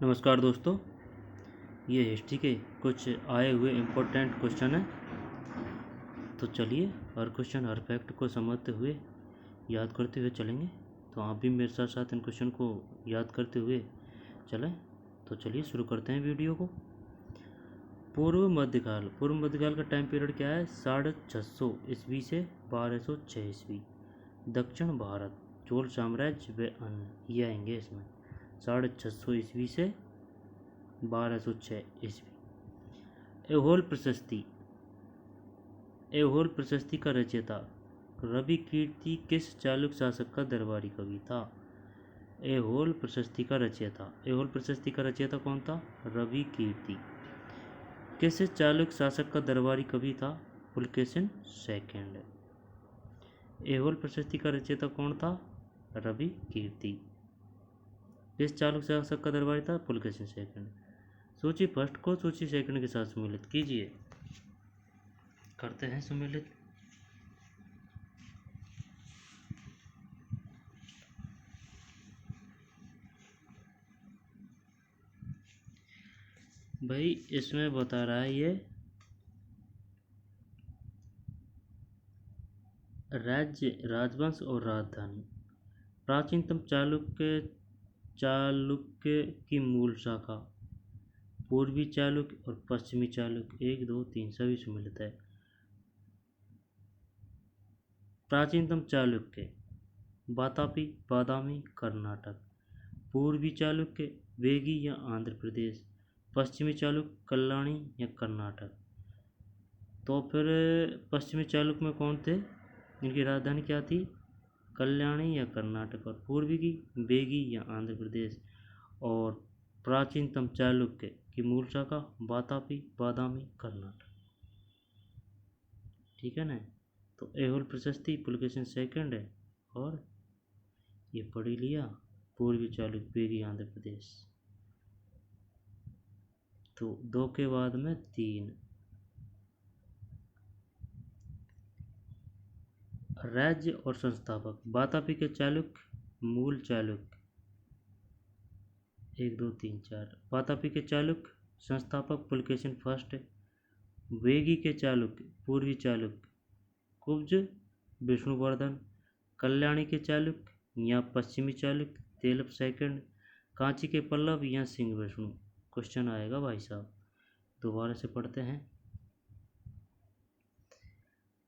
नमस्कार दोस्तों, ये हिस्ट्री के कुछ आए हुए इम्पोर्टेंट क्वेश्चन हैं। तो चलिए हर क्वेश्चन हर फैक्ट को समझते हुए याद करते हुए चलेंगे। तो आप भी मेरे साथ साथ इन क्वेश्चन को याद करते हुए चलें। तो चलिए शुरू करते हैं वीडियो को। पूर्व मध्यकाल का टाइम पीरियड क्या है? 650 ईस्वी से 1206 ईस्वी। दक्षिण भारत, चोल साम्राज्य व अन्य, ये आएंगे इसमें। 650 ईस्वी से 1206 ईस्वी। एहोल प्रशस्ति का रचयिता रवि कीर्ति किस चालुक्य शासक का दरबारी कवि था? एहोल प्रशस्ति का रचयिता कौन था? रवि कीर्ति। किस चालुक्य शासक का दरबारी कवि था? पुलकेशिन सेकंड। एहोल प्रशस्ति का रचयिता कौन था? रवि कीर्ति। किस चालुक्य शासक का दरबारी था? पुलकेशिन सेकंड। सूची फर्स्ट को सूची सेकंड के साथ सम्मिलित कीजिए। करते हैं सम्मिलित। भाई इसमें बता रहा है ये राज्य, राजवंश और राजधानी। प्राचीनतम चालुक्य की मूल शाखा पूर्वी चालुक्य और पश्चिमी चालुक्य, 1 2 3 सभी सम्मिलित है। प्राचीनतम चालुक्य वातापी, बादामी, कर्नाटक। पूर्वी चालुक्य वेगी या आंध्र प्रदेश। पश्चिमी चालुक्य कल्याणी या कर्नाटक। तो फिर पश्चिमी चालुक्य में कौन थे? इनकी राजधानी क्या थी? कल्याणी या कर्नाटक। और पूर्वी की वेगी या आंध्र प्रदेश। और प्राचीनतम चालुक्य की मूल शाखा वातापी, बादामी, कर्नाटक। ठीक है ना? तो एहोल प्रशस्ति पुलकेशिन सेकंड है। और ये पढ़ ही लिया, पूर्वी चालुक्य वेगी आंध्र प्रदेश। तो 2 के बाद में 3। राज्य और संस्थापक। वातापी के चालुक्य मूल चालुक्य, 1 2 3 4। वातापी के चालुक्य संस्थापक पुलकेशिन फर्स्ट। वेगी के चालुक्य पूर्वी चालुक्य कुब्ज विष्णुवर्धन। कल्याणी के चालुक्य या पश्चिमी चालुक्य तेलप सेकंड। कांची के पल्लव या सिंह विष्णु। क्वेश्चन आएगा भाई साहब, दोबारा से पढ़ते हैं।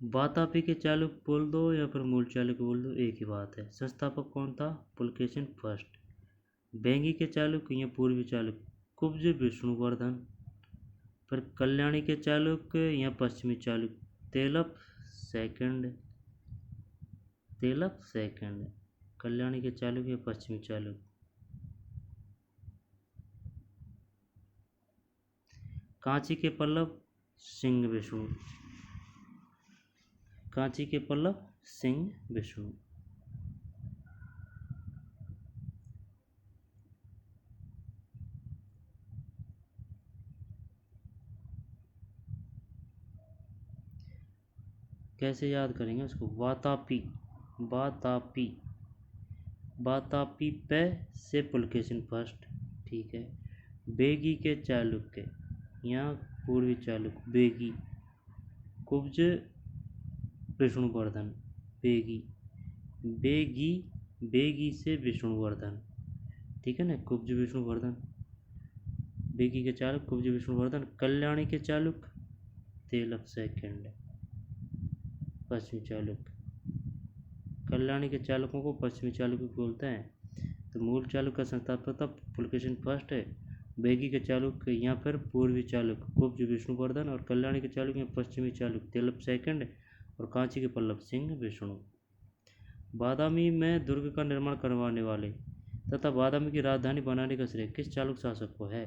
वातापी के चालुक्य बोल दो या फिर मूल चालुक्य बोल दो, एक ही बात है। संस्थापक कौन था? पुलकेशिन फर्स्ट। वेगी के चालुक्य या पूर्वी चालुक्य कुब्ज विष्णुवर्धन। फिर कल्याणी के चालुक्य या पश्चिमी चालुक्य तेलप सेकंड। कल्याणी के चालुक्य या पश्चिमी चालुक्य। कांची के पल्लव सिंह विष्णु। कांची के पल्लव सिंह विष्णु। कैसे याद करेंगे उसको? वातापी पे से पुलकेशिन फर्स्ट। ठीक है। वेगी के चालुक्य या पूर्वी चालुक्य वेगी कुब्ज विष्णुवर्धन। वेगी से विष्णुवर्धन। ठीक है ना? कुब्ज विष्णुवर्धन। वेगी के चालुक्य कुब्ज विष्णुवर्धन। कल्याणी के चालुक्य तेलप सेकंड पश्चिमी चालुक्य। कल्याणी के चालुक्यों को पश्चिमी चालुक्य बोलते हैं। तो मूल चालुक्य का संस्थापक पुलकेशिन फर्स्ट है। वेगी के चालुक्य या फिर पूर्वी चालुक्य कुब्ज विष्णुवर्धन। और कल्याणी के चालुक्य या पश्चिमी चालुक्य तेलप सेकंड। और कांची के पल्लव सिंह विष्णु। बादामी में दुर्ग का निर्माण करवाने वाले तथा बादामी की राजधानी बनाने का श्रेय किस चालुक्य शासक को है?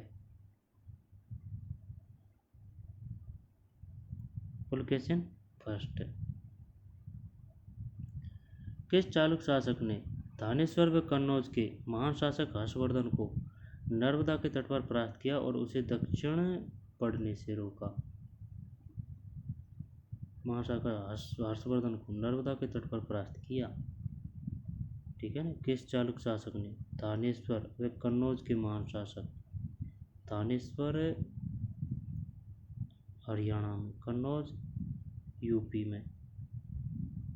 पुलकेशिन फर्स्ट। किस चालुक्य शासक ने थानेश्वर व कन्नौज के महान शासक हर्षवर्धन को नर्मदा के तट पर परास्त किया और उसे दक्षिण बढ़ने से रोका? महाशासक हर्षवर्धन को नर्मदा के तट पर परास्त किया। ठीक है ना? किस चालुक्य शासक ने? थानेश्वर व कन्नौज के महान शासक थानेश्वर हरियाणा में, कन्नौज यूपी में,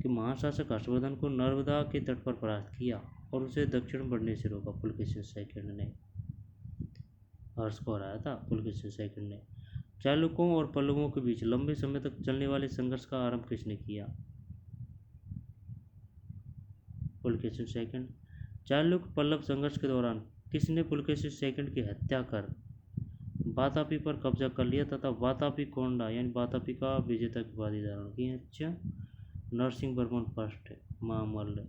कि महाशासक हर्षवर्धन को नर्मदा के तट पर परास्त किया और उसे दक्षिण बढ़ने से रोका। पुलकेशिन सेकंड ने हर्ष को हराया था, पुलकेशिन सेकंड ने। चालुक्यों और पल्लवों के बीच लंबे समय तक चलने वाले संघर्ष का आरंभ किसने किया? पुलकेशिन सेकंड। चालुक्य पल्लव संघर्ष के दौरान किसने पुलकेशिन सेकंड की हत्या कर वातापी पर कब्जा कर लिया तथा वातापी कोंडा यानी वातापी का विजेता की उपाधि धारण की? अच्छा, नरसिंह वर्मन फर्स्ट महामल्ल,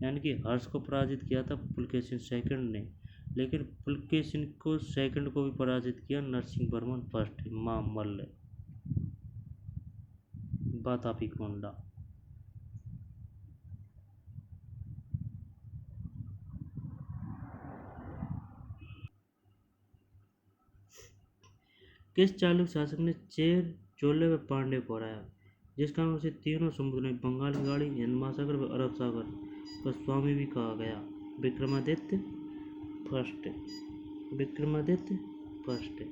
यानी कि हर्ष को पराजित किया था पुलकेशिन सेकंड ने, लेकिन पुलकेशिन को सेकंड को भी पराजित किया नरसिंह वर्मन फर्स्ट महामल्ल, वातापी कोंडा। किस चालुक्य शासक ने चेर, चोले व पांड्य को हराया, जिस कारण उसे तीनों समुद्रों बंगाल की खाड़ी, हिंद महासागर व अरब सागर का स्वामी भी कहा गया? Vikramaditya first, Vikramaditya first.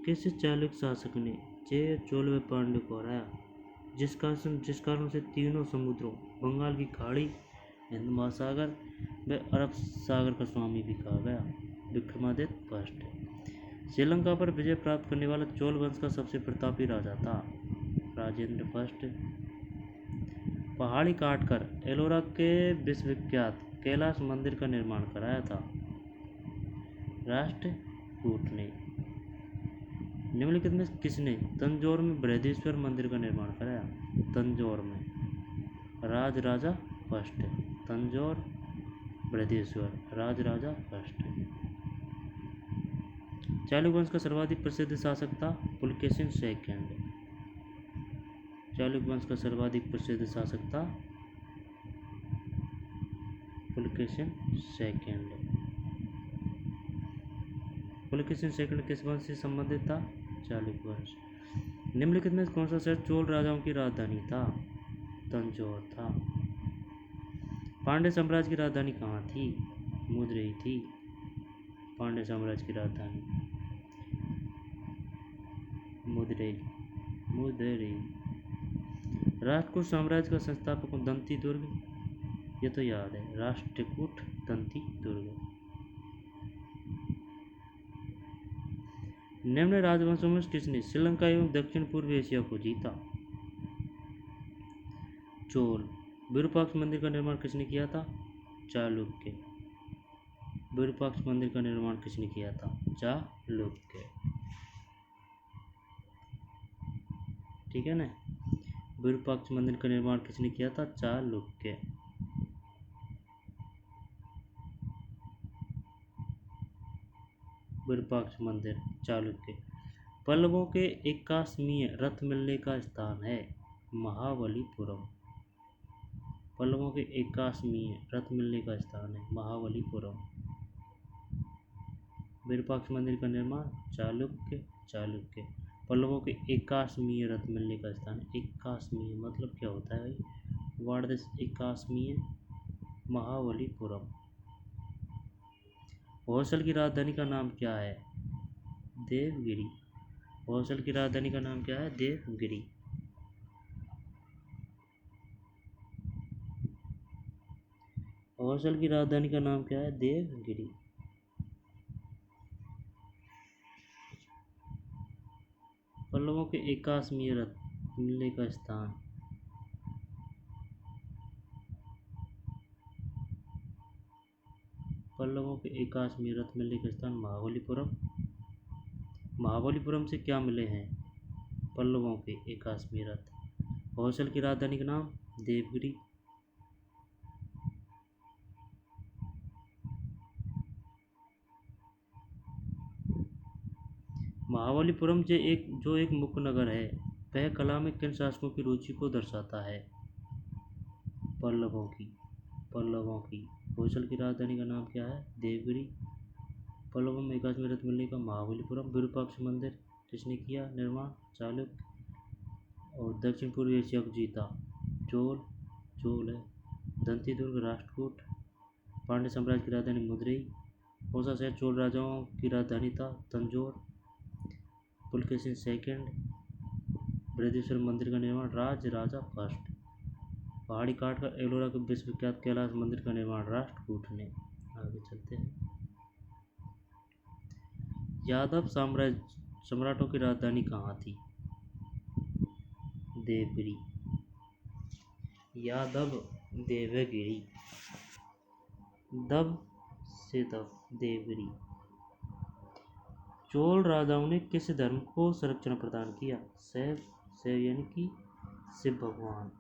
किस चालुक्य शासक ने चेर, चोल व पांड्य को हराया, जिस कारण उसे तीनों समुद्रों बंगाल की खाड़ी, हिंद महासागर व अरब सागर का स्वामी भी कहा गया? विक्रमादित्य फर्स्ट। श्रीलंका पर विजय प्राप्त करने वाला चोल वंश का सबसे प्रतापी राजा था? राजेंद्र फर्स्ट। पहाड़ी काटकर एलोरा के विश्वविख्यात कैलाश मंदिर का निर्माण कराया था? राष्ट्रकूट ने। निम्नलिखित में किसने तंजौर में बृहदीश्वर मंदिर का निर्माण कराया? तंजौर में राजराजा फर्स्ट। तंजौर बृहदीश्वर राजराजा फर्स्ट। चालुक्य वंश का सर्वाधिक प्रसिद्ध शासक था? पुलकेशिन सेकंड। चालुक्य वंश का सर्वाधिक प्रसिद्ध शासक था पुलकेशिन सेकंड। पुलकेशिन सेकंड किस वंश से संबंधित था? चालुक्य वंश। निम्नलिखित में कौन सा शहर चोल राजाओं की राजधानी था? तंजौर था। पांड्य साम्राज्य की राजधानी कहाँ थी? मदुरई थी पांड्य साम्राज्य की राजधानी, मदुरई। राष्ट्रकूट साम्राज्य का संस्थापक दंती दुर्ग, ये तो याद है, राष्ट्रकूट दंती दुर्ग। निम्न राजवंशों में किसने श्रीलंका एवं दक्षिण पूर्व एशिया को जीता? चोल। विरूपाक्ष मंदिर का निर्माण किसने किया था? चालुक्य। विरूपाक्ष मंदिर का निर्माण किसने किया था? चालुक्य। ठीक है ना, विरूपाक्ष मंदिर का निर्माण किसने किया था? चालुक्य। विरूपाक्ष मंदिर चालुक्य। पल्लवों के एकाश्मीय रथ मिलने का स्थान है? महाबलीपुरम। पल्लवों के एकाश्मीय रथ मिलने का स्थान है महाबलीपुरम। विरूपाक्ष मंदिर का निर्माण चालुक्य। पल्लवों के एकाश्मीय रथ मिलने का स्थान, एकाश्मीय मतलब क्या होता है भाई? व्हाट दिस एकाश्मीय? महाबलीपुरम। होयसल की राजधानी का नाम क्या है? देवगिरी। होयसल की राजधानी का नाम क्या है? देवगिरी। होयसल की राजधानी का नाम क्या है? देवगिरी। पल्लवों के एकाश्मीय रथ मिलने का स्थान, पल्लवों के एकाश्मीय रथ मिलने का स्थान महाबलीपुरम। महाबलीपुरम से क्या मिले हैं? पल्लवों के एकाश्मीय रथ। होयसल की राजधानी का नाम देवगिरी। महाबलीपुरम जो एक मुख्य नगर है, वह कला में किन शासकों की रुचि को दर्शाता है? पल्लवों की। होयसल की राजधानी का नाम क्या है? देवगिरी। पल्लवों में एकाश्मीय रथ मिलने का महाबलीपुरम। विरूपाक्ष मंदिर किसने किया निर्माण? चालुक्य। और दक्षिण पूर्व एशिया को जीता? चोल है। दंती दुर्ग राष्ट्रकूट। पांड्य साम्राज्य की राजधानी मदुरई। कौन शहर चोल राजाओं की राजधानी था? तंजौर। पुलकेशिन सेकंड। बृहदेश्वर मंदिर का निर्माण राज राजा फर्स्ट। पहाड़ी काट कर एलोरा के विश्वविख्यात कैलाश मंदिर का निर्माण राष्ट्रकूट ने। आगे चलते हैं। यादव सम्राटों की राजधानी कहाँ थी? देवगिरी। यादव देवगिरी। दब से दब देवगिरी। चोल राजाओं ने किस धर्म को संरक्षण प्रदान किया? शैव यानी कि शिव भगवान।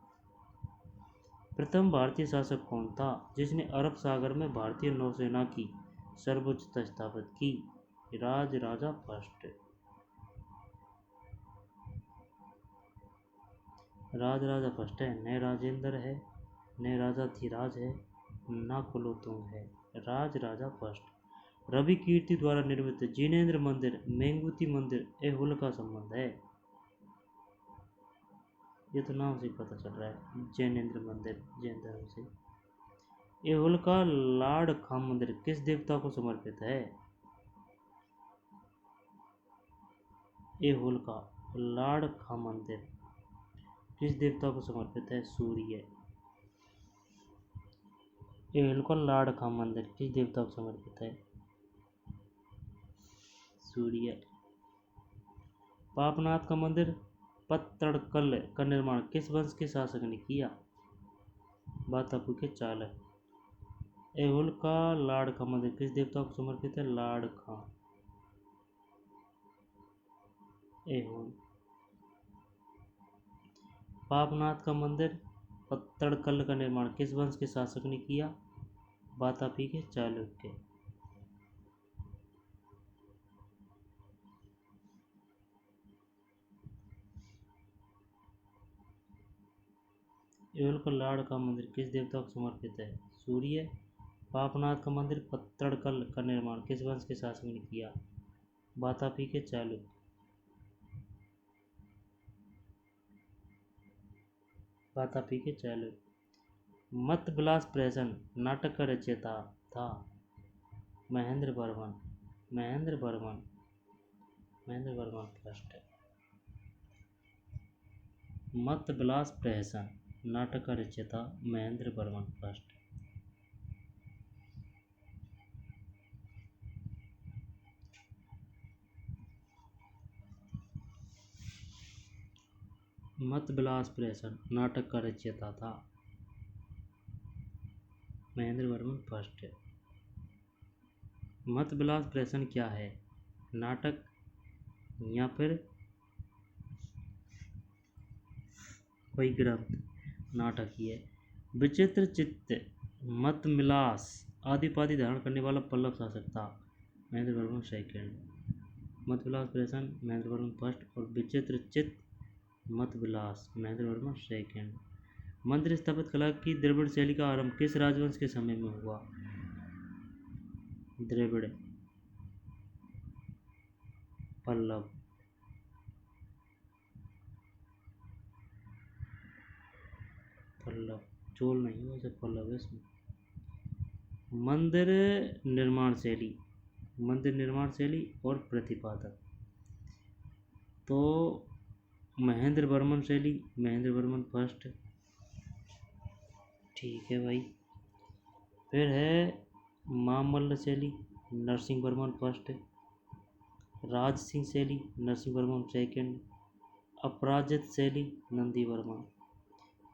प्रथम भारतीय शासक कौन था जिसने अरब सागर में भारतीय नौसेना की सर्वोच्चता स्थापित की? राज राजा फर्स्ट। राज राजा फर्स्ट है। न राजेंद्र है, न राजा धीराज है, न कुलोत्तुंग है। राज राजा फर्स्ट। रवि कीर्ति द्वारा निर्मित जिनेंद्र मंदिर मेंगुती मंदिर एहुल का संबंध है। ये तो नाम से पता चल रहा है, जैनेंद्र मंदिर जैन धर्म से। एहुल का लाड़ खाम मंदिर किस देवता को समर्पित है? एहुल का लाड़ खाम मंदिर किस देवता को समर्पित है? सूर्य। एहुल का लाड़ खाम मंदिर किस देवता को समर्पित है? सूर्य। पापनाथ का मंदिर पत्तड़कल का निर्माण किस वंश के शासक ने किया? बातापु के चालक। एहुल का लाड़ का मंदिर किस देवता को समर्पित है? लाड़ खां। एहुल। पापनाथ का मंदिर पत्तड़कल का निर्माण किस वंश के शासक ने किया? बातापी के चालुक्य। एहुल का लाड़ का मंदिर किस देवता को समर्पित है? सूर्य। पापनाथ का मंदिर पत्तड़कल का निर्माण किस वंश के शासक ने किया? बातापी के चालुक्य। बातापी के चालुक्य। मत विलास प्रहसन नाटक का रचयिता था? महेंद्र वर्मन। महेंद्र वर्मन। महेंद्र वर्मन फर्स्ट है। मत विलास प्रहसन नाटक का रचयिता महेंद्र वर्मन फर्स्ट। मत विलास प्रहसन नाटक का रचयिता था महेंद्र वर्मन फर्स्ट। मत विलास प्रहसन क्या है? नाटक या फिर कोई ग्रंथ? नाटक ही है। विचित्र चित्त मत मिलास आदि उपाधि धारण करने वाला पल्लव शासक था? महेंद्र वर्मन सेकंड। मत विलास प्रहसन महेंद्र वर्मन फर्स्ट और विचित्र चित्त मत विलास महेंद्र वर्मन सेकंड। मंदिर स्थापित कला की द्रविड़ शैली का आरंभ किस राजवंश के समय में हुआ? द्रविड़। पल्लव। पल्लव। चोल नहीं हो, सिर्फ पल्लव है इसमें। मंदिर निर्माण शैली। मंदिर निर्माण शैली और प्रतिपादक तो महेंद्र वर्मन शैली महेंद्र वर्मन फर्स्ट। ठीक है भाई। फिर है मामल्ल शैली नरसिंह वर्मन फर्स्ट। राज सिंह शैली नरसिंह वर्मन सेकंड। अपराजित शैली नंदी वर्मन।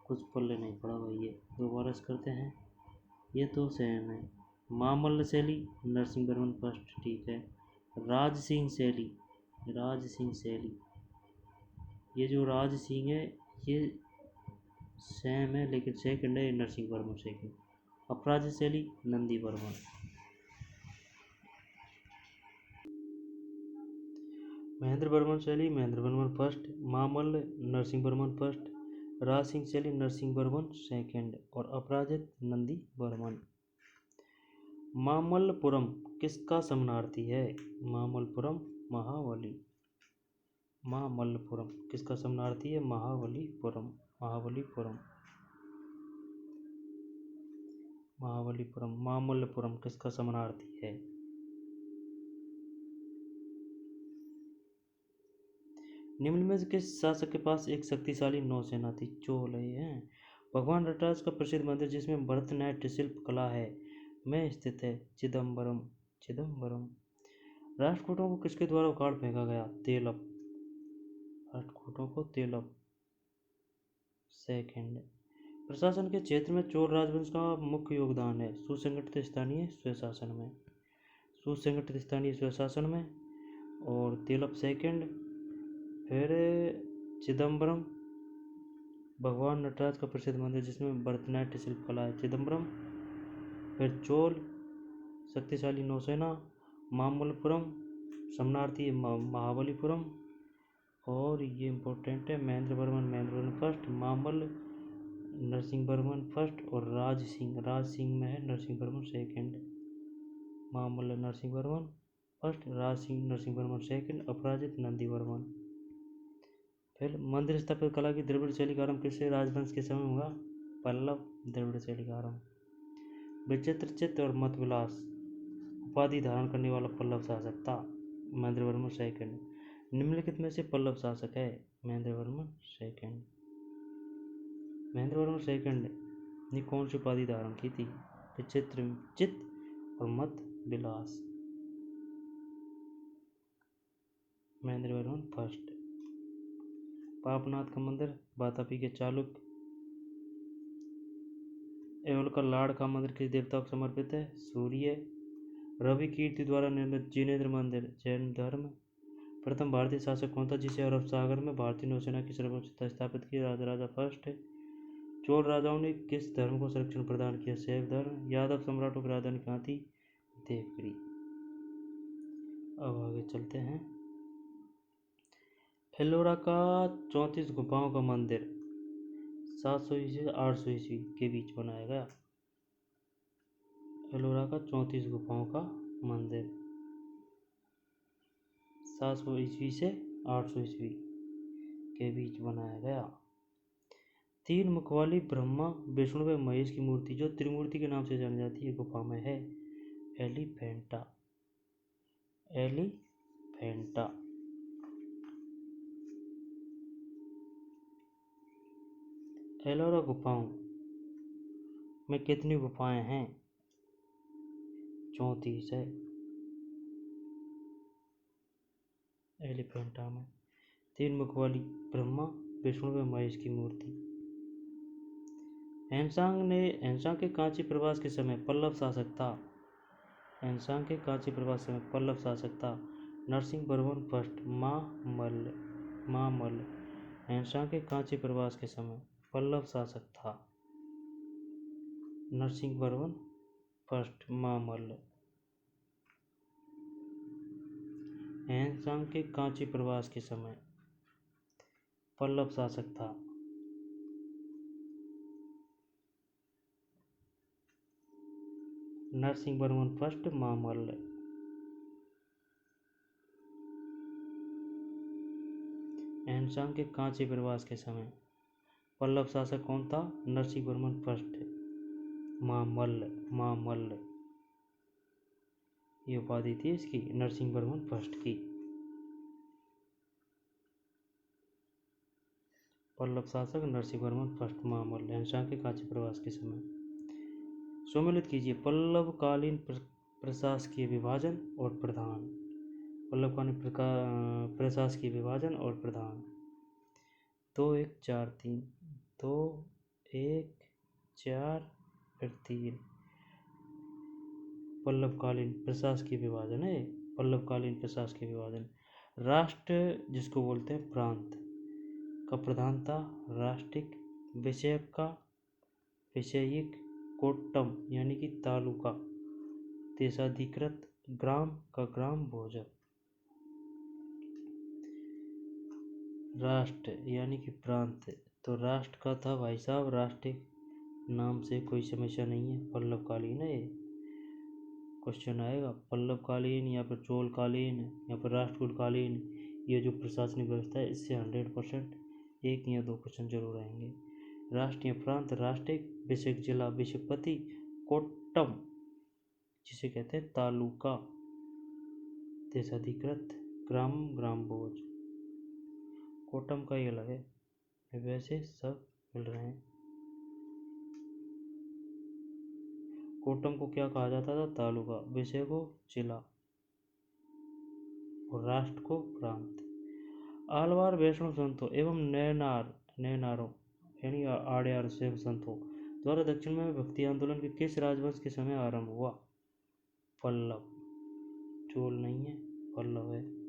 कुछ पल्ले नहीं पड़ा भाई, ये दोबारा से करते हैं, ये तो सेम है। मामल्ल शैली नरसिंह वर्मन फर्स्ट। ठीक है। राज सिंह शैली ये जो राज सिंह है ये सेम है लेकिन सेकंड है, नरसिंह वर्मन सेकंड। अपराजित शैली नंदी वर्मन। महेंद्र वर्मन शैली महेंद्र वर्मन फर्स्ट। मामल्ल नरसिंह वर्मन फर्स्ट। राज सिंह शैली नरसिंह वर्मन सेकंड और अपराजित नंदी वर्मन। मामल्लपुरम किसका समानार्थी है? मामल्लपुरम महाबली। मामल्लपुरम किसका समानार्थी है? महाबलीपुरम। महाबलीपुरम। महाबलीपुरम। मामल्लपुरम किसका समानार्थी है? निम्न में से किस शासक के पास एक शक्तिशाली नौसेना थी? चोल हैं। भगवान नटराज का प्रसिद्ध मंदिर जिसमें भरतनाट्य शिल्प कला है में स्थित है? चिदम्बरम। चिदम्बरम। राष्ट्रकूटों को किसके द्वारा उखाड़ फेंका गया? तेलप। राष्ट्रकूटों को तेलप। सेकंड। प्रशासन के क्षेत्र में चोल राजवंश का मुख्य योगदान है? सुसंगठित स्थानीय स्वशासन में। सुसंगठित स्थानीय स्वशासन में। और तेलप सेकंड। फिर चिदम्बरम, भगवान नटराज का प्रसिद्ध मंदिर जिसमें भरतनाट्य शिल्प कला है, चिदम्बरम। फिर चोल, शक्तिशाली नौसेना, मामल्लपुरम, शरणार्थी महाबलीपुरम। और ये इम्पोर्टेंट है, महेंद्र वर्मन फर्स्ट, मामल्ल नरसिंह वर्मन फर्स्ट, और राज सिंह में है Narasimha Varman second. Mamalla Narasimha Varman first, Raj Singh Narasimha Varman second, अपराजित नंदी वर्मन। फिर मंदिर स्थापित कला की द्रविड़ शैली का आरंभ किससे राजवंश के समय हुआ? पल्लव द्रविड़ शैली का आरंभ। विचित्र चित्त और मत विलास उपाधि धारण करने वाला पल्लव शासक था? महेंद्र वर्मन सेकंड। निम्नलिखित में से पल्लव शासक है? महेंद्र वर्मन सेकंड। महेंद्र वर्मन सेकंड ने कौन सी उपाधि धारण की थी? विचित्र चित्त और मत विलास। महेंद्र वर्मन फर्स्ट। पापनाथ का मंदिर वातापी के चालुक्य। एवल का लाड़ का मंदिर किस देवता को समर्पित है? सूर्य। रवि कीर्ति द्वारा निर्मित जिनेन्द्र मंदिर जैन धर्म। प्रथम भारतीय शासक कौन था जिसे अरब सागर में भारतीय नौसेना की सर्वोच्चता स्थापित की? राजराजा फर्स्ट। चोल राजाओं ने किस धर्म को संरक्षण प्रदान किया? शैव धर्म। यादव सम्राटों की राजधानी कहाँ थी? देवगिरी। अब आगे चलते हैं। एलोरा का 34 गुफाओं का मंदिर 700 ईस्वी से 800 ईस्वी के बीच बनाया गया। एलोरा का 34 गुफाओं का मंदिर 700 ईस्वी से 800 ईस्वी के बीच बनाया गया। 3 मुख वाली ब्रह्मा विष्णु व महेश की मूर्ति जो त्रिमूर्ति के नाम से जानी जाती है गुफा में है? एलिफेंटा। एलिफेंटा। एलोरा गुफाओं में कितनी गुफाएं हैं? 34 है एलिफेंटा में। 3 मुख वाली ब्रह्मा विष्णु व महेश की मूर्ति। हैनसांग के कांची प्रवास के समय पल्लव शासक था? हैनसांग के कांची प्रवास के समय पल्लव शासक था नरसिंह वर्मन फर्स्ट, मामल्ल। हैनसांग के कांची प्रवास के समय पल्लव शासक था नरसिंह वर्मन फर्स्ट, मामल्ल। हैनसांग के कांची प्रवास के समय पल्लव शासक था नरसिंह वर्मन फर्स्ट, मामल्ल। हैनसांग के कांची प्रवास के समय पल्लव शासक कौन था? नरसिंह वर्मन फर्स्ट, मामल्ल। ये उपाधि थी इसकी नरसिंह वर्मन फर्स्ट की। पल्लव शासक नरसिंह वर्मन फर्स्ट, मामल्ल। हैनसांग के कांची प्रवास के समय। सम्मिलित कीजिए पल्लवकालीन प्रशासकीय विभाजन और प्रधान। पल्लवकालीन प्रशासकीय विभाजन और प्रधान। 2 1 4 3 2 1 4 फिर 3। पल्लवकालीन प्रशासकीय विभाजन है। पल्लवकालीन प्रशासकीय विभाजन। राष्ट्र जिसको बोलते हैं प्रांत का प्रधान था राष्ट्रिक, विषयिक, कोट्टम यानी कि तालुका, देशाधिकृत, ग्राम का ग्राम भोजक। राष्ट्र यानी कि प्रांत, तो राष्ट्र का था भाई साहब राष्ट्रिक, नाम से कोई समस्या नहीं है, पल्लवकालीन है। क्वेश्चन आएगा पल्लवकालीन या फिर चोलकालीन या फिर राष्ट्रकूटकालीन, ये जो प्रशासनिक व्यवस्था है इससे 100% 1 या 2 क्वेश्चन जरूर आएंगे। राष्ट्रीय प्रांत, राष्ट्रिक, विषयक जिला, विषयपति, कोट्टम जिसे कहते हैं तालुका, देशाधिकृत, ग्राम, ग्राम भोज। कोटम का ही अलग है, वैसे सब मिल रहे हैं। कोटम को क्या कहा जाता था? तालुका, विषय को जिला और राष्ट्र को प्रांत। आलवार वैष्णव संतों एवं नयनारों यानी आर्यार से संतों द्वारा दक्षिण में भक्ति आंदोलन के किस राजवंश के समय आरंभ हुआ? पल्लव। चोल नहीं है, पल्लव है।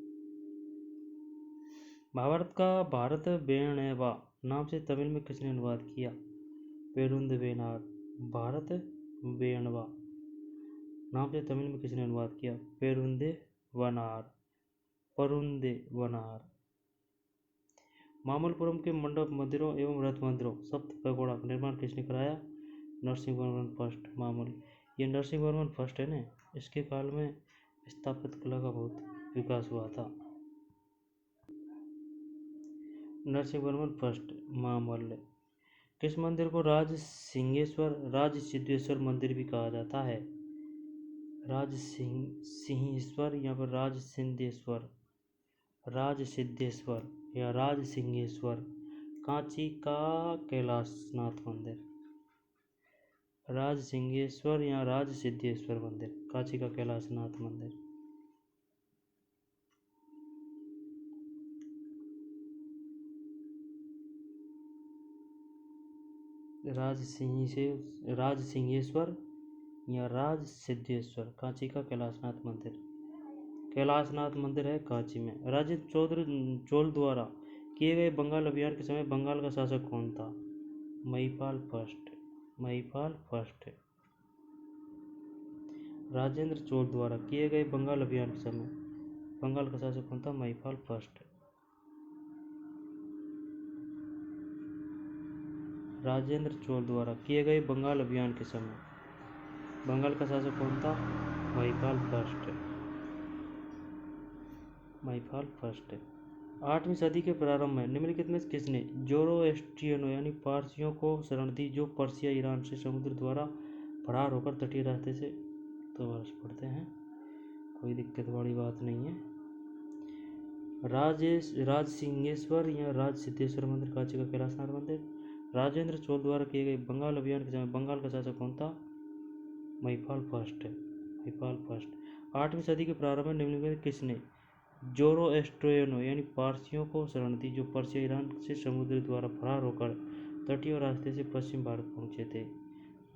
महाभारत का भारत बेणवा नाम से तमिल में किसने अनुवाद किया? पेरुंद वेनार। भारत बेणवा नाम से तमिल में किसने अनुवाद किया? पेरुंदे वनार, परुंदे वनार। मामल्लपुरम के मंडप मंदिरों एवं रथ मंदिरों सप्त पैगोड़ा का निर्माण किसने कराया? नरसिंहवर्मन फर्स्ट। मामल ये नरसिंहवर्मन फर्स्ट है ना, इसके काल में स्थापत्य कला का बहुत विकास हुआ था। नरसिंहवर्मन फर्स्ट मामल्ल। किस मंदिर को राज सिंहेश्वर, राज सिद्धेश्वर मंदिर भी कहा जाता है? राज सिंहेश्वर या फिर राज सिद्धेश्वर, राज सिद्धेश्वर या राज सिंहेश्वर। कांची का कैलाशनाथ मंदिर, राज सिंहेश्वर या राज सिद्धेश्वर मंदिर, कांची का कैलाशनाथ मंदिर। राज सिंहेश्वर या राज सिद्धेश्वर, कांची का कैलाशनाथ मंदिर। कैलाशनाथ मंदिर है कांची में। राजेंद्र चोल द्वारा किए गए बंगाल अभियान के समय बंगाल का शासक कौन था? महिपाल फर्स्ट। महिपाल फर्स्ट। राजेंद्र चोल द्वारा किए गए बंगाल अभियान के समय बंगाल का शासक कौन था? महिपाल फर्स्ट। राजेंद्र चोल द्वारा किए गए बंगाल अभियान के समय बंगाल का शासक कौन था? महिपाल फर्स्ट। महिपाल फर्स्ट। 8वीं सदी के प्रारंभ में निम्नलिखित में किसने जोरोएस्ट्रियनों यानी पारसियों को शरण दी जो पर्सिया ईरान से समुद्र द्वारा फरार होकर तटीय रास्ते से, तो वर्ष पढ़ते हैं, कोई दिक्कत वाली बात नहीं है। राज सिंहेश्वर या राज सिद्धेश्वर मंदिर, कांची का कैलाशनाथ मंदिर। राजेंद्र चोल द्वारा किए गए बंगाल अभियान के समय बंगाल का शासक कौन था? महिपाल फर्स्ट। महिपाल फर्स्ट। 8वीं सदी के प्रारंभ में निम्नलिखित किसने जोरोएस्ट्रियनों यानी पारसियों को शरण दी जो पर्सिया ईरान से समुद्र द्वारा फरार होकर तटीय रास्ते से पश्चिम भारत पहुंचे थे?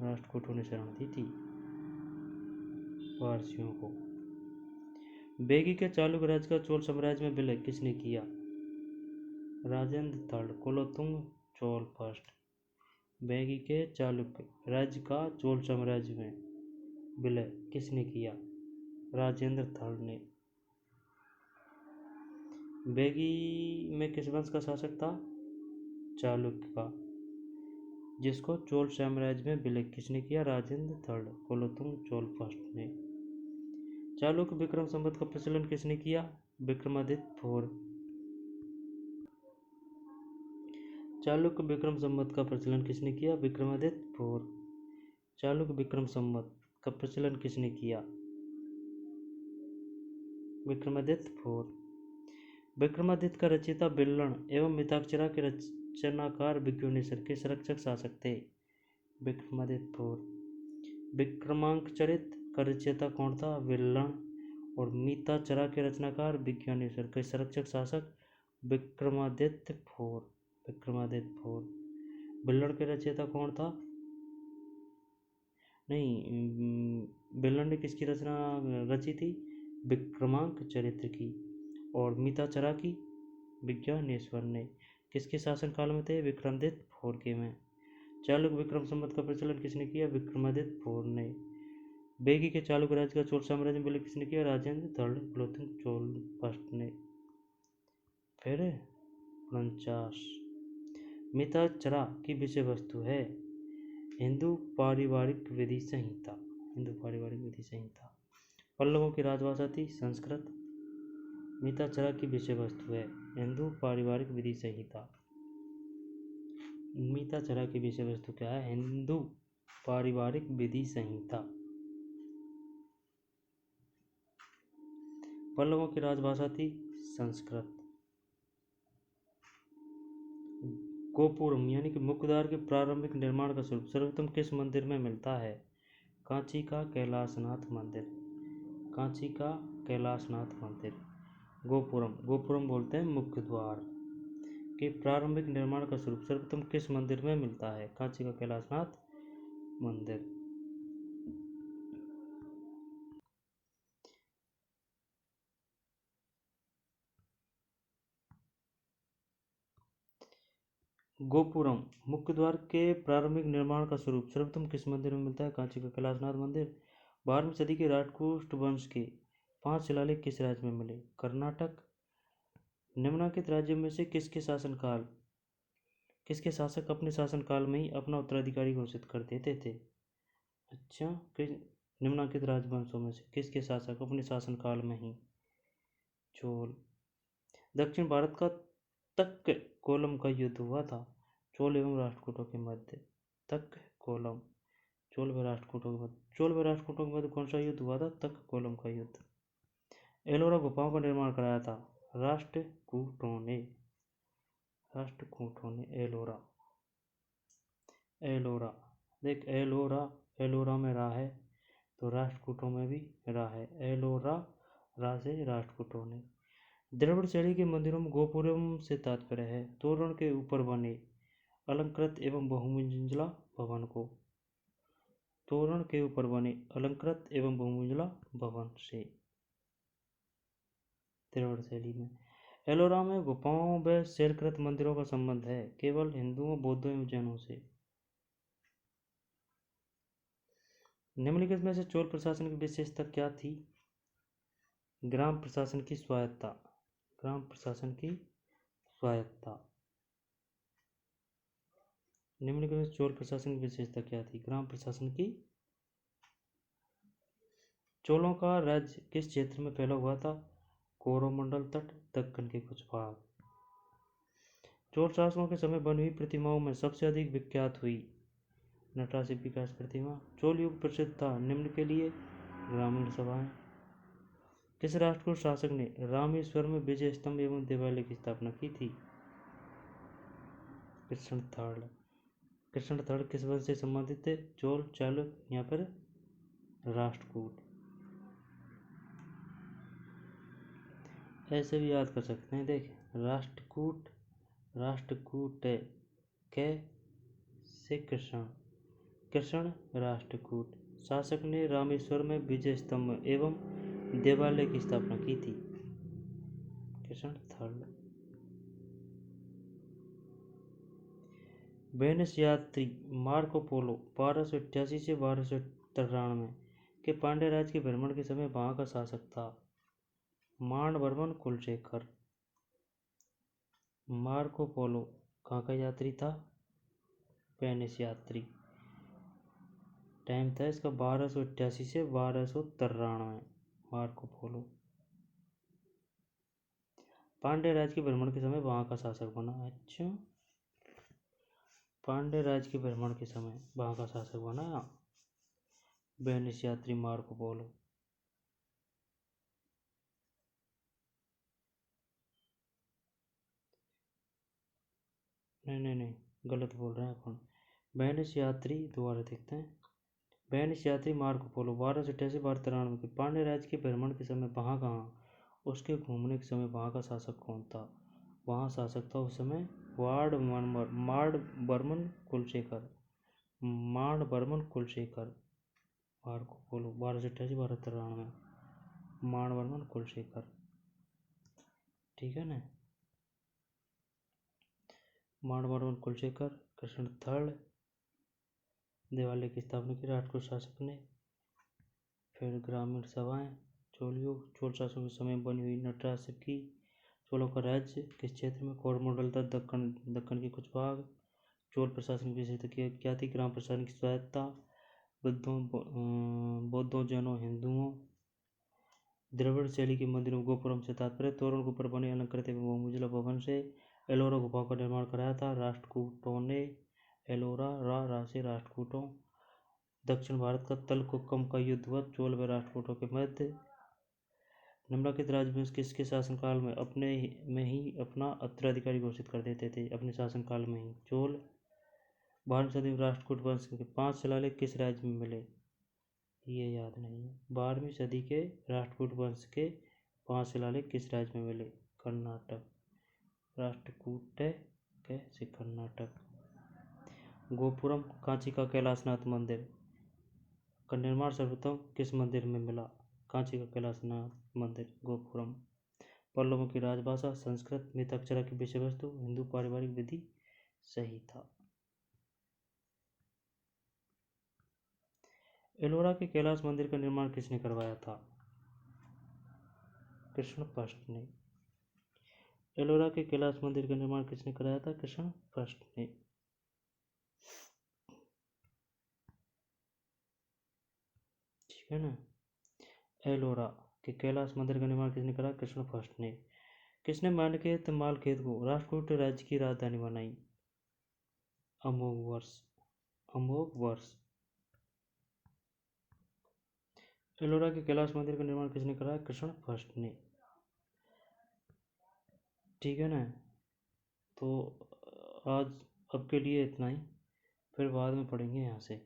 राष्ट्रकूटों ने शरण दी थी पारसियों को। बेगी के चालुक्य राज्य का चोल साम्राज्य में विलय किसने किया? Rajendra third, Kulottunga Chola first. बेगी के चालुक्य राज्य का चोल साम्राज्य में विलय किसने किया? राजेंद्र थर्ड ने। बेगी में किस वंश का शासक था? चालुक्य का, जिसको चोल साम्राज्य में विलय किसने किया? राजेंद्र थर्ड, कुलोत्तुंग चोल फर्स्ट ने। चालुक्य विक्रम संवत का प्रचलन किसने किया? विक्रमादित्य फोर्थ। चालुक्य विक्रम संवत का प्रचलन किसने किया? विक्रमादित्य फोर्थ। चालुक्य विक्रम संवत का प्रचलन किसने किया? विक्रमादित्य फोर्थ। विक्रमादित्य का रचयिता बिल्लन एवं मिताक्षरा के रचनाकार विज्ञानेश्वर के संरक्षक शासक थे? विक्रमादित्य फोर्थ। विक्रमांकचरित का रचयिता कौन था? बिल्लन। और मिताक्षरा के रचनाकार विज्ञानेश्वर के संरक्षक शासक विक्रमादित्य फोर्थ। विक्रमादित्य फोर्थ। बिल्लन के रचयिता कौन था? नहीं, बिल्लन ने किसकी रचना रची थी? विक्रमांक चरित्र की। और मिताक्षरा की विज्ञानेश्वर ने। किसके शासनकाल में थे? विक्रमादित्य फोर्थ के में। चालुक्य विक्रम संवत का प्रचलन किसने किया? विक्रमादित्य फोर्थ ने। बेगी के चालुक्य राज्य का चोल साम्राज्य में विलय किसने किया? राजेंद्र थर्ड, कुलोत्तुंग चोल फर्स्ट ने। फिर 49 मिताक्षरा की विषय वस्तु है हिंदू पारिवारिक विधि संहिता। हिंदू पारिवारिक विधि संहिता। पल्लवों की राजभाषा थी संस्कृत। मिताक्षरा की विषय वस्तु है हिंदू पारिवारिक विधि संहिता। मिताक्षरा की विषय वस्तु क्या है? हिंदू पारिवारिक विधि संहिता। पल्लवों की राजभाषा थी संस्कृत। गोपुरम यानी कि मुख्य द्वार के प्रारंभिक निर्माण का स्वरूप सर्वप्रथम किस मंदिर में मिलता है? कांची का कैलाशनाथ मंदिर। कांची का कैलाशनाथ मंदिर। गोपुरम, गोपुरम बोलते हैं मुख्य द्वार के प्रारंभिक निर्माण का स्वरूप सर्वप्रथम किस मंदिर में मिलता है? कांची का कैलाशनाथ मंदिर। गोपुरम मुख्य द्वार के प्रारंभिक निर्माण का स्वरूप सर्वप्रथम किस मंदिर में मिलता है? कांची का कैलाशनाथ मंदिर। 12वीं सदी के राष्ट्रकूट वंश के 5 शिलालेख किस राज्य में मिले? कर्नाटक। निम्नलिखित राज्यों में से किसके शासक अपने शासनकाल में ही अपना उत्तराधिकारी घोषित कर देते थे? अच्छा, निम्नलिखित राजवंशों में से किसके शासक अपने शासनकाल में ही? चोल। दक्षिण भारत का तक कोलम का युद्ध हुआ था चोल एवं राष्ट्रकूटों के मध्य। तक कोलम, चोल व राष्ट्रकूटों के मध्य। चोल व राष्ट्रकूटों के मध्य कौन सा युद्ध हुआ था? तक कोलम का युद्ध। एलोरा गुफाओं का निर्माण कराया था राष्ट्रकूटों ने। राष्ट्रकूटों ने एलोरा। एलोरा देख, एलोरा में रा है तो राष्ट्रकूटों में भी रा है। एलोरा, रा से राष्ट्रकूटों ने। द्रविड़ शैली के मंदिरों में गोपुरम से तात्पर्य है तोरण के ऊपर बने अलंकृत एवं बहुमंजिला भवन को। तोरण के ऊपर बने अलंकृत एवं बहुमंजिला भवन से द्रविड़ शैली में। एलोरा में गुफाओं व शैलकृत मंदिरों का संबंध है केवल हिंदुओं, बौद्धों एवं जैनों से। निम्नलिखित में से चोल प्रशासन की विशेषता क्या थी? ग्राम प्रशासन की स्वायत्ता। ग्राम प्रशासन की स्वायत्ता। निम्नलिखित में चोल प्रशासन की विशेषता क्या थी? ग्राम प्रशासन की। चोलों का राज्य किस क्षेत्र में फैला हुआ था? कोरोमंडल तट, दक्कन के कुछ भाग। चोल शासकों के समय बनी हुई प्रतिमाओं में सबसे अधिक विख्यात हुई नटराज विकास प्रतिमा। चोल युग प्रसिद्ध था निम्न के लिए ग्रामीण सभाएं। किस राष्ट्रकूट शासक ने रामेश्वर में विजय स्तंभ एवं देवालय की स्थापना की थी? कृष्ण थर्ड। कृष्ण थर्ड किस वंश से संबंधित थे? चोल, चालुक्य या फिर राष्ट्रकूट। ऐसे भी याद कर सकते हैं, देख राष्ट्रकूट, राष्ट्रकूट के से कृष्ण, कृष्ण राष्ट्रकूट। शासक ने रामेश्वर में विजय स्तंभ एवं देवालय की स्थापना की थी कृष्ण थर्ड। वेनिस यात्री मार्को पोलो 1288 से 1293 के पांड्य राज्य के भ्रमण के समय वहां का शासक था मांडवर्मन कुलशेखर। मार्को पोलो कहाँ का यात्री था? वेनिस यात्री। टाइम था इसका 1288 से 1293। मार्को पोलो पांड्य राज्य के भ्रमण के समय वहां का शासक बना। अच्छा, पांड्य राज्य के भ्रमण के समय वहां का शासक बना वेनिस यात्री मार्को पोलो। नहीं, गलत बोल रहे हैं अपन। वेनिस यात्री दोबारा देखते हैं। वेनिस यात्री मार्को पोलो 1288 1293 के पांड्य राज्य के भ्रमण के समय वहाँ कहाँ? उसके घूमने के समय वहाँ का शासक कौन था? वहाँ शासक था उस समय मांडवर्मन कुलशेखर। मांडवर्मन कुलशेखर। Marco Polo 1288 1293 Maravarman Kulasekhara. ठीक है ना? मांडवर्मन कुलशेखर। कृष्ण थर्ड देवालय की स्थापना की राष्ट्रकूट शासक ने। फिर ग्रामीण सभाएं। चोल युग चोल शासकों के समय बनी हुई नटराज की। चोलों का राज्य किस क्षेत्र में? कोरमंडल तक दक्कन के कुछ भाग। चोल प्रशासन की विशेषता क्या थी? ग्राम प्रशासन की स्वायत्ता। बौद्धों, जैनों, हिंदुओं। द्रविड़ शैली के मंदिरों में गोपुरम से तात्पर्य तोरण के ऊपर बने अलंकृत एवं बहुमंजिला भवन से। एलोरा गुफाओं का निर्माण कराया था राष्ट्रकूटों ने। एलोरा, रा से राष्ट्रकूटों। दक्षिण भारत का तलकुक्कम का युद्ध हुआ चोल व राष्ट्रकूटों के मध्य। निम्नलिखित राजवंश किसके शासनकाल में में ही अपना उत्तराधिकारी घोषित कर देते थे? अपने शासनकाल में ही। चोल। 12वीं सदी में राष्ट्रकूट वंश के 5 शिलालेख किस राज्य में मिले? ये याद नहीं है। 12वीं सदी के राष्ट्रकूट वंश के 5 शिलालेख किस राज्य में मिले? कर्नाटक। राष्ट्रकूट कैसे? कर्नाटक। गोपुरम कांची का कैलाशनाथ मंदिर का निर्माण सर्वप्रथम किस मंदिर में मिला? कांची का कैलाशनाथ मंदिर, गोपुरम। पल्लवों की राजभाषा संस्कृत, मिताक्षरा की विषय वस्तु हिंदू, पारिवारिक विधि सही था। एलोरा के कैलाश मंदिर का निर्माण किसने करवाया था? कृष्णपृष्ठ ने। एलोरा के कैलाश मंदिर का निर्माण किसने कराया था? कृष्णपृष्ठ ने। ठीक है ना। एलोरा के कैलाश मंदिर का निर्माण किसने करा? कृष्णपृष्ठ ने। किसने मानकेत मालखेत को राष्ट्रकूट राज्य की राजधानी बनाई? अमोघवर्ष। अमोघवर्ष। एलोरा के कैलाश मंदिर का निर्माण किसने करा? कृष्णपृष्ठ ने। ठीक है ना। तो आज अब के लिए इतना ही, फिर बाद में पढ़ेंगे यहाँ से।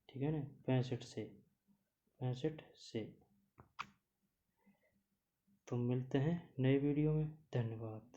ठीक है ना। 65 से। तो मिलते हैं नए वीडियो में। धन्यवाद।